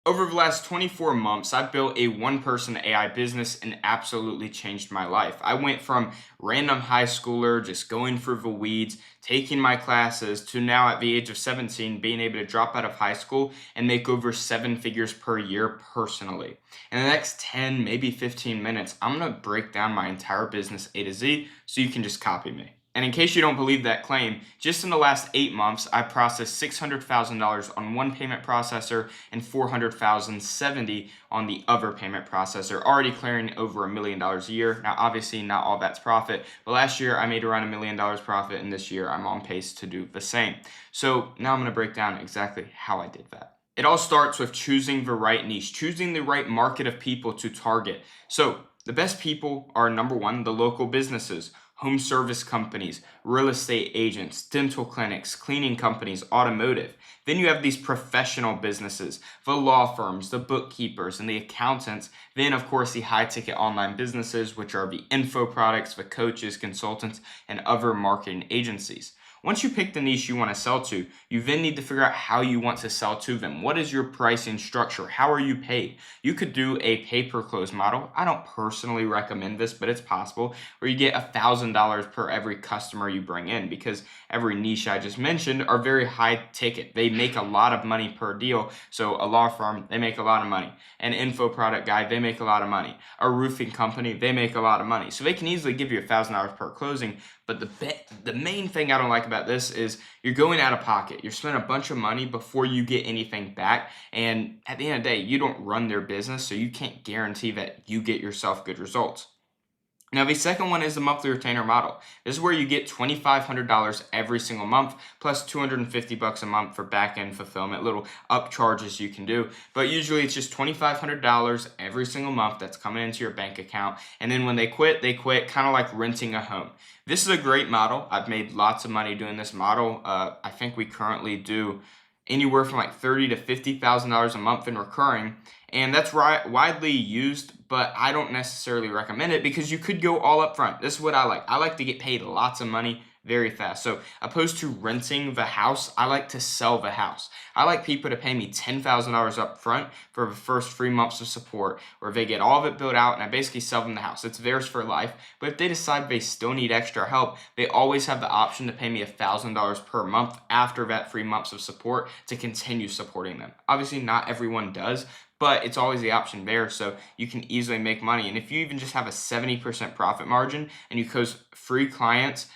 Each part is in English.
Over the last 24 months, I've built a one-person AI business and absolutely changed my life. I went from random high schooler, just going through the weeds, taking my classes, to now at the age of 17, being able to drop out of high school and make over seven figures per year personally. In the next 10, maybe 15 minutes, I'm going to break down my entire business A to Z so you can just copy me. And in case you don't believe that claim, just in the last 8 months, I processed $600,000 on one payment processor and 400,070 on the other payment processor, already clearing over $1 million a year. Now, obviously, not all that's profit, but last year I made around $1 million profit, and this year I'm on pace to do the same. So now I'm going to break down exactly how I did that. It all starts with choosing the right niche, choosing the right market of people to target. So the best people are, number one, the local businesses, home service companies, real estate agents, dental clinics, cleaning companies, automotive. Then you have these professional businesses, the law firms, the bookkeepers, and the accountants. Then, of course, the high ticket online businesses, which are the info products, the coaches, consultants, and other marketing agencies. Once you pick the niche you want to sell to, you then need to figure out how you want to sell to them. What is your pricing structure? How are you paid? You could do a pay-per-close model. I don't personally recommend this, but it's possible, where you get $1,000 per every customer you bring in, because every niche I just mentioned are very high ticket. They make a lot of money per deal. So a law firm, they make a lot of money. An info product guy, they make a lot of money. A roofing company, they make a lot of money. So they can easily give you $1,000 per closing. But the main thing I don't like about this is you're going out of pocket. You're spending a bunch of money before you get anything back. And at the end of the day, you don't run their business, so you can't guarantee that you get yourself good results. Now, the second one is the monthly retainer model. This is where you get $2,500 every single month, plus $250 a month for back-end fulfillment, little upcharges you can do. But usually it's just $2,500 every single month that's coming into your bank account. And then when they quit, kind of like renting a home. This is a great model. I've made lots of money doing this model. I think we currently do anywhere from like $30,000 to $50,000 a month in recurring, and that's widely used, but I don't necessarily recommend it because you could go all up front. This is what I like. I like to get paid lots of money very fast. So opposed to renting the house, I like to sell the house. I like people to pay me $10,000 up front for the first 3 months of support, where they get all of it built out and I basically sell them the house. It's theirs for life. But if they decide they still need extra help, they always have the option to pay me $1,000 per month after that 3 months of support to continue supporting them. Obviously, not everyone does, but it's always the option there, so you can easily make money. And if you even just have a 70% profit margin and you close free clients,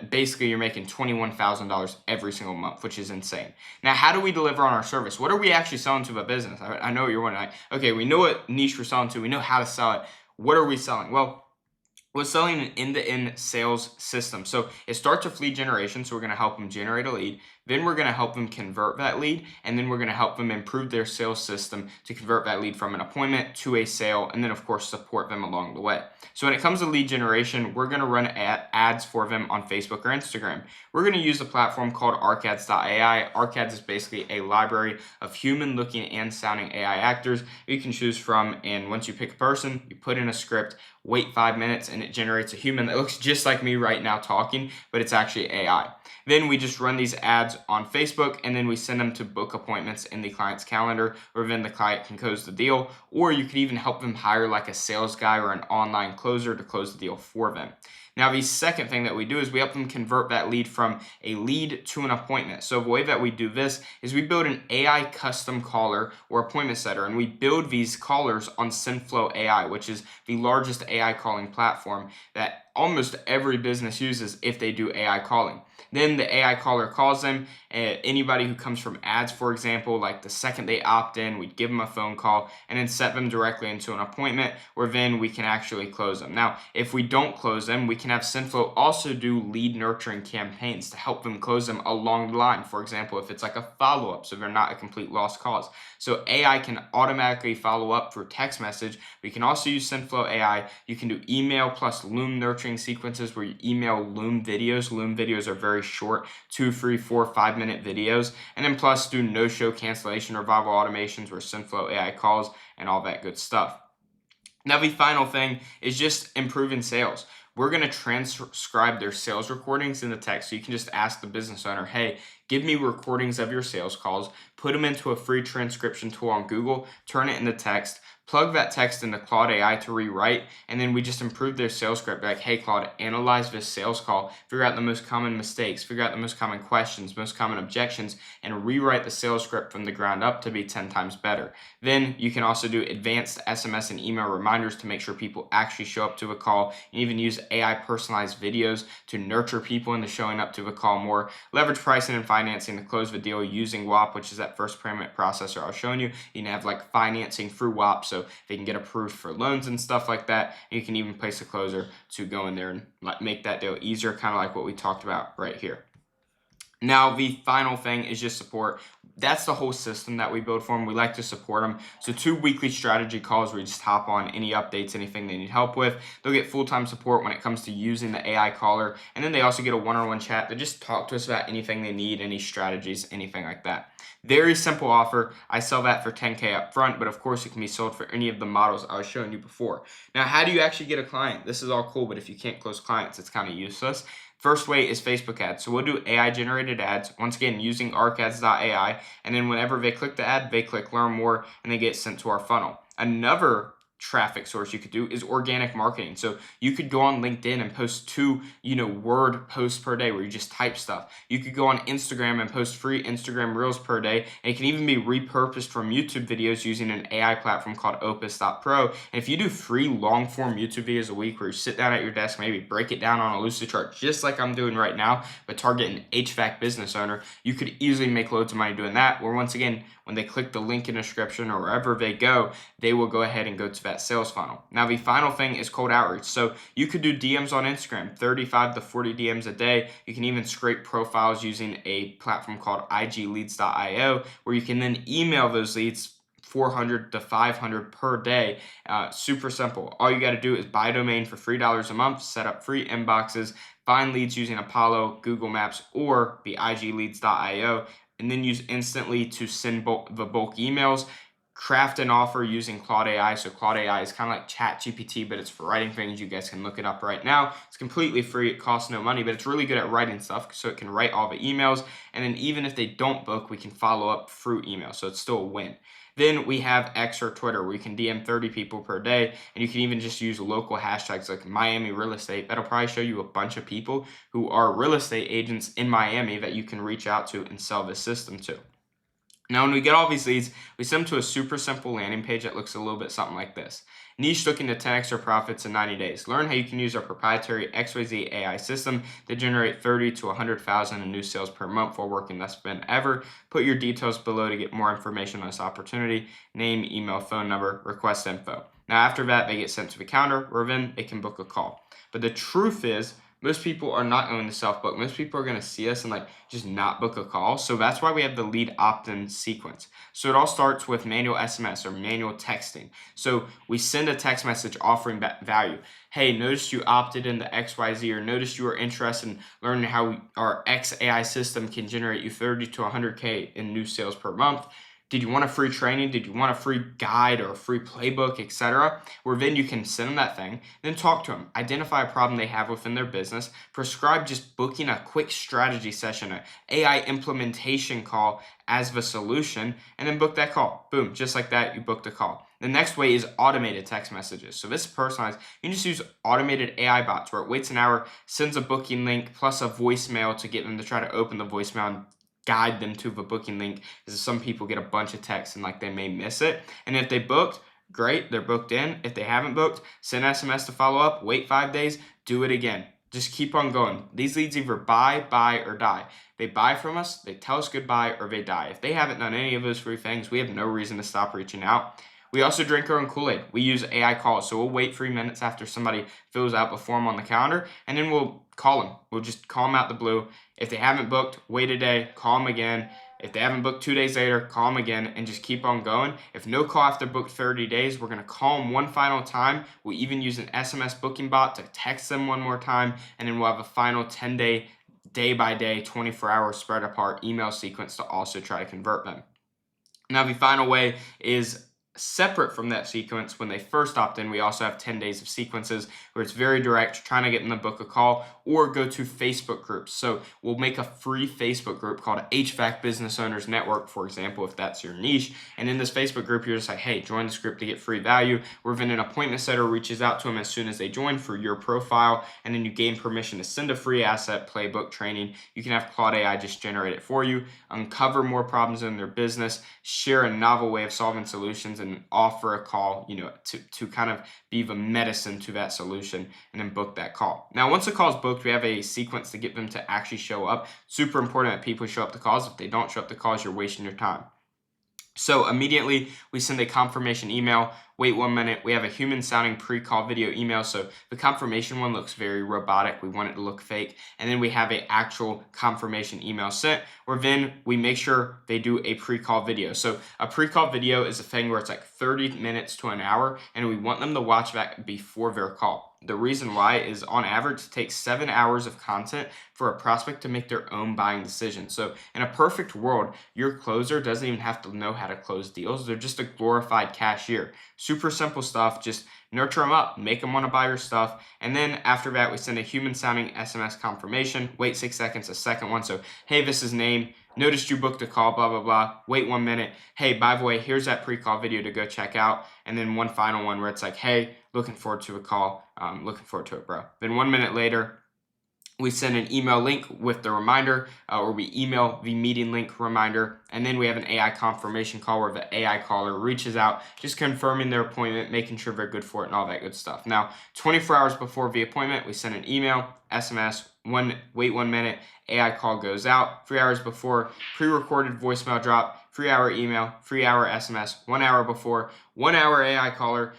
basically you're making $21,000 every single month, which is insane. Now, how do we deliver on our service? What are we actually selling to a business? I know you're wondering, okay, we know what niche we're selling to, we know how to sell it. What are we selling? Well, we're selling an end-to-end sales system. So it starts with lead generation. So we're going to help them generate a lead. Then we're going to help them convert that lead. And then we're going to help them improve their sales system to convert that lead from an appointment to a sale. And then, of course, support them along the way. So when it comes to lead generation, we're going to run ads for them on Facebook or Instagram. We're going to use a platform called ARCads.ai. ARCads is basically a library of human-looking and sounding AI actors you can choose from. And once you pick a person, you put in a script, wait 5 minutes, and it generates a human that looks just like me right now talking, but it's actually AI. Then we just run these ads on Facebook, and then we send them to book appointments in the client's calendar, or then the client can close the deal, or you could even help them hire like a sales guy or an online closer to close the deal for them. Now, the second thing that we do is we help them convert that lead from a lead to an appointment. So the way that we do this is we build an AI custom caller or appointment setter, and we build these callers on SendFlow AI, which is the largest AI calling platform that almost every business uses if they do AI calling. Then the AI caller calls them. Anybody who comes from ads, for example, like the second they opt in, we'd give them a phone call and then set them directly into an appointment where then we can actually close them. Now, if we don't close them, we can have SendFlow also do lead nurturing campaigns to help them close them along the line. For example, if it's like a follow-up, so they're not a complete lost cause. So AI can automatically follow up through text message. We can also use SendFlow AI. You can do email plus Loom nurturing sequences where you email Loom videos. Loom videos are very short, 2, 3, 4, 5-minute videos. And then plus do no-show cancellation revival automations where SendFlow AI calls and all that good stuff. Now, the final thing is just improving sales. We're going to transcribe their sales recordings into text. So you can just ask the business owner, hey, Give me recordings of your sales calls, put them into a free transcription tool on Google, turn it into text, plug that text into Claude AI to rewrite, and then we just improve their sales script. Like, hey, Claude, analyze this sales call, figure out the most common mistakes, figure out the most common questions, most common objections, and rewrite the sales script from the ground up to be 10 times better. Then you can also do advanced SMS and email reminders to make sure people actually show up to a call, and even use AI personalized videos to nurture people into showing up to a call more. Leverage pricing and financing to close the deal using WAP, which is that first payment processor I was showing you. You can have like financing through WAP, so they can get approved for loans and stuff like that. And you can even place a closer to go in there and make that deal easier, kind of like what we talked about right here. Now, the final thing is just support. That's the whole system that we build for them. We like to support them. So 2 weekly strategy calls where we just hop on any updates, anything they need help with. They'll get full-time support when it comes to using the AI caller. And then they also get a one-on-one chat to just talk to us about anything they need, any strategies, anything like that. Very simple offer. I sell that for $10K up front, but of course it can be sold for any of the models I was showing you before. Now, how do you actually get a client? This is all cool, but if you can't close clients, it's kind of useless. First way is Facebook ads. So we'll do AI generated ads, once again, using arcads.ai. And then whenever they click the ad, they click learn more and they get sent to our funnel. Another traffic source you could do is organic marketing. So you could go on LinkedIn and post 2, word posts per day where you just type stuff. You could go on Instagram and post free Instagram reels per day. And it can even be repurposed from YouTube videos using an AI platform called Opus.pro. And if you do free long form YouTube videos a week where you sit down at your desk, maybe break it down on a Lucidchart, just like I'm doing right now, but target an HVAC business owner, you could easily make loads of money doing that. Where once again, when they click the link in the description or wherever they go, they will go ahead and go to that sales funnel. Now, the final thing is cold outreach. So you could do DMs on Instagram, 35 to 40 DMs a day. You can even scrape profiles using a platform called igleads.io, where you can then email those leads 400 to 500 per day. Super simple. All you got to do is buy a domain for $3 a month, set up free inboxes, find leads using Apollo, Google Maps, or the igleads.io, and then use Instantly to send the bulk emails. Craft an offer using Claude AI. So Claude AI is kind of like ChatGPT, but it's for writing things. You guys can look it up right now. It's completely free. It costs no money, but it's really good at writing stuff, so it can write all the emails. And then even if they don't book, we can follow up through email. So it's still a win. Then we have X or Twitter, where you can DM 30 people per day, and you can even just use local hashtags like Miami real estate. That'll probably show you a bunch of people who are real estate agents in Miami that you can reach out to and sell this system to. Now, when we get all these leads, we send them to a super simple landing page that looks a little bit something like this. Niche looking to 10x your profits in 90 days. Learn how you can use our proprietary XYZ AI system to generate 30 to 100,000 in new sales per month while working less than ever. Put your details below to get more information on this opportunity. Name, email, phone number, request info. Now, after that, they get sent to the counter, where then they can book a call. But the truth is, most people are not going to self-book. Most people are going to see us and just not book a call. So that's why we have the lead opt-in sequence. So it all starts with manual SMS or manual texting. So we send a text message offering value. Hey, noticed you opted into XYZ, or noticed you are interested in learning how our X AI system can generate you 30 to 100K in new sales per month. Did you want a free training? Did you want a free guide or a free playbook, etc.? Where then you can send them that thing, then talk to them, identify a problem they have within their business, prescribe just booking a quick strategy session, an AI implementation call as the solution, and then book that call. Boom, just like that, you booked a call. The next way is automated text messages. So this is personalized. You can just use automated AI bots where it waits an hour, sends a booking link plus a voicemail to get them to try to open the voicemail and guide them to the booking link, because some people get a bunch of texts and they may miss it. And if they booked, great, they're booked in. If they haven't booked, send SMS to follow up, wait 5 days, do it again. Just keep on going. These leads either buy, or die. They buy from us, they tell us goodbye, or they die. If they haven't done any of those 3 things, we have no reason to stop reaching out. We also drink our own Kool-Aid. We use AI calls. So we'll wait 3 minutes after somebody fills out the form on the calendar, and then we'll call them. We'll just call them out the blue. If they haven't booked, wait a day, call them again. If they haven't booked 2 days later, call them again, and just keep on going. If no call after booked 30 days, we're going to call them one final time. We'll even use an SMS booking bot to text them one more time, and then we'll have a final 10-day, day-by-day, 24-hour spread apart email sequence to also try to convert them. Now, the final way is Separate from that sequence, when they first opt in, we also have 10 days of sequences where it's very direct, trying to get in the book a call or go to Facebook groups. So we'll make a free Facebook group called HVAC Business Owners Network, for example, if that's your niche. And in this Facebook group, you're just like, hey, join this group to get free value. Where then an appointment setter reaches out to them as soon as they join for your profile, and then you gain permission to send a free asset playbook training. You can have Claude AI just generate it for you, uncover more problems in their business, share a novel way of solving solutions, and offer a call, to kind of be the medicine to that solution, and then book that call. Now, once the call is booked, we have a sequence to get them to actually show up. Super important that people show up to calls. If they don't show up to calls, you're wasting your time. So immediately we send a confirmation email. Wait 1 minute. We have a human sounding pre-call video email. So the confirmation one looks very robotic. We want it to look fake. And then we have an actual confirmation email sent, where then we make sure they do a pre-call video. So a pre-call video is a thing where it's like 30 minutes to an hour, and we want them to watch that before their call. The reason why is, on average, it takes 7 hours of content for a prospect to make their own buying decision. So in a perfect world, your closer doesn't even have to know how to close deals. They're just a glorified cashier. Super simple stuff. Just nurture them up, make them want to buy your stuff. And then after that, we send a human sounding SMS confirmation. Wait 6 seconds, a second one. So, hey, this is name. Noticed you booked a call, blah, blah, blah. Wait 1 minute. Hey, by the way, here's that pre-call video to go check out. And then one final one where it's like, hey, looking forward to a call. Looking forward to it, bro. Then 1 minute later, we send an email link with the reminder, or we email the meeting link reminder. And then we have an AI confirmation call where the AI caller reaches out, just confirming their appointment, making sure they're good for it, and all that good stuff. Now, 24 hours before the appointment, we send an email, SMS, wait 1 minute, AI call goes out. 3 hours before, pre-recorded voicemail drop, 3 hour email, 3 hour SMS, 1 hour before, 1 hour AI caller,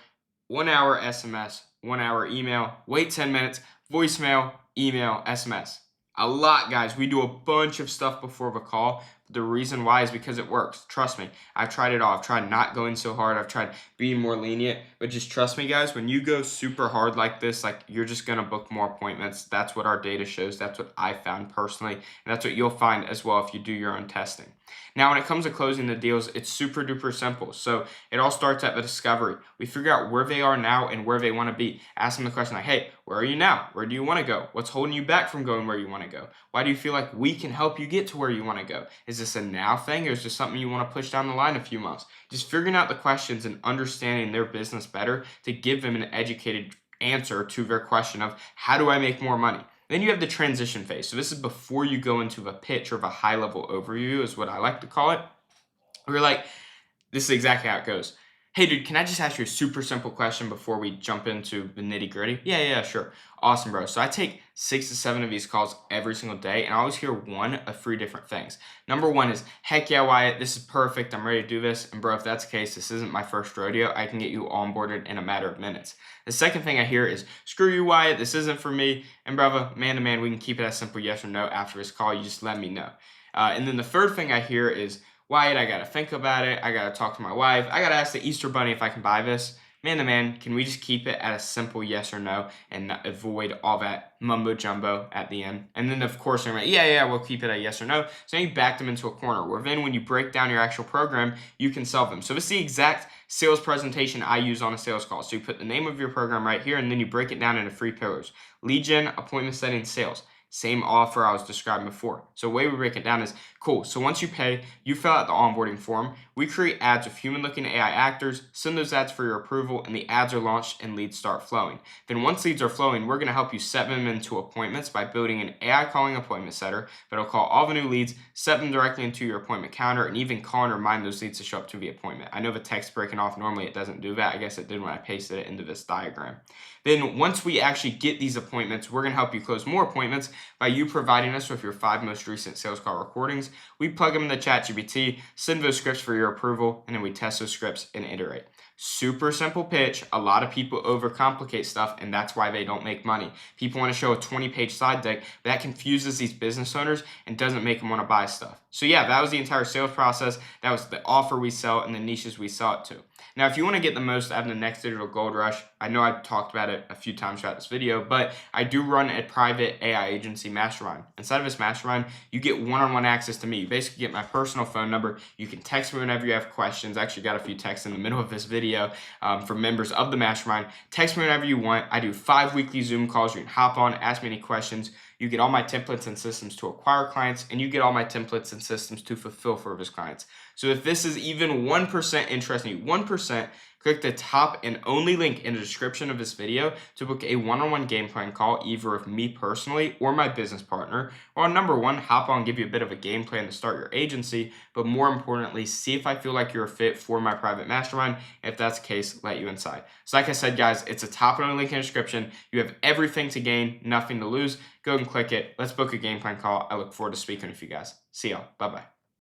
1 hour SMS, 1 hour email, wait 10 minutes, voicemail, email, SMS. A lot, guys. We do a bunch of stuff before the call. The reason why is because it works. Trust me. I've tried it all. I've tried not going so hard. I've tried being more lenient. But just trust me, guys, when you go super hard like this, like, you're just going to book more appointments. That's what our data shows. That's what I found personally. And that's what you'll find as well if you do your own testing. Now, when it comes to closing the deals, it's super duper simple. So it all starts at the discovery. We figure out where they are now and where they want to be. Ask them the question like, hey, where are you now? Where do you want to go? What's holding you back from going where you want to go? Why do you feel like we can help you get to where you want to go? Is this a now thing, or is this something you want to push down the line a few months? Just figuring out the questions and understanding their business better to give them an educated answer to their question of, how do I make more money? Then you have the transition phase. So this is before you go into the pitch, or the high level overview is what I like to call it. We're like, this is exactly how it goes. Hey dude, can I just ask you a super simple question before we jump into the nitty gritty? Yeah, sure. Awesome, bro. So I take 6 to 7 of these calls every single day, and I always hear one of 3 different things. Number one is, heck yeah, Wyatt, this is perfect. I'm ready to do this. And bro, if that's the case, this isn't my first rodeo. I can get you onboarded in a matter of minutes. The second thing I hear is, screw you, Wyatt, this isn't for me. And brother, man to man, we can keep it as simple yes or no after this call. You just let me know. And then the third thing I hear is, Wyatt, I gotta think about it. I gotta talk to my wife. I gotta ask the Easter Bunny if I can buy this. Man to man, can we just keep it at a simple yes or no and not avoid all that mumbo jumbo at the end? And then of course they're like, yeah, we'll keep it at yes or no. So you back them into a corner, where then when you break down your actual program, you can sell them. So this is the exact sales presentation I use on a sales call. So you put the name of your program right here, and then you break it down into 3 pillars: lead gen, appointment setting, sales. Same offer I was describing before. So the way we break it down is, cool, so once you pay, you fill out the onboarding form, we create ads with human-looking AI actors, send those ads for your approval, and the ads are launched and leads start flowing. Then once leads are flowing, we're going to help you set them into appointments by building an AI calling appointment setter that'll call all the new leads, set them directly into your appointment calendar, and even call and remind those leads to show up to the appointment. I know the text breaking off, normally it doesn't do that. I guess it did when I pasted it into this diagram. Then once we actually get these appointments, we're going to help you close more appointments by you providing us with your 5 most recent sales call recordings. We plug them into ChatGPT, send those scripts for your approval, and then we test those scripts and iterate. Super simple pitch. A lot of people overcomplicate stuff, and that's why they don't make money. People want to show a 20-page slide deck. That confuses these business owners and doesn't make them want to buy stuff. So yeah, that was the entire sales process. That was the offer we sell and the niches we sell it to. Now, if you want to get the most out of the Next Digital Gold Rush, I know I've talked about it a few times throughout this video, but I do run a private AI agency mastermind. Inside of this mastermind, you get one-on-one access to to me. You basically get my personal phone number. You can text me whenever you have questions. I actually got a few texts in the middle of this video from members of the mastermind. Text me whenever you want. I do 5 weekly Zoom calls. You can hop on, ask me any questions. You get all my templates and systems to acquire clients, and you get all my templates and systems to fulfill service clients. So if this is even 1% interesting, 1%, click the top and only link in the description of this video to book a one-on-one game plan call, either with me personally or my business partner. Well, number one, hop on, give you a bit of a game plan to start your agency, but more importantly, see if I feel like you're a fit for my private mastermind. If that's the case, let you inside. So like I said, guys, it's a top and only link in the description. You have everything to gain, nothing to lose. Go and click it. Let's book a game plan call. I look forward to speaking with you guys. See y'all. Bye-bye.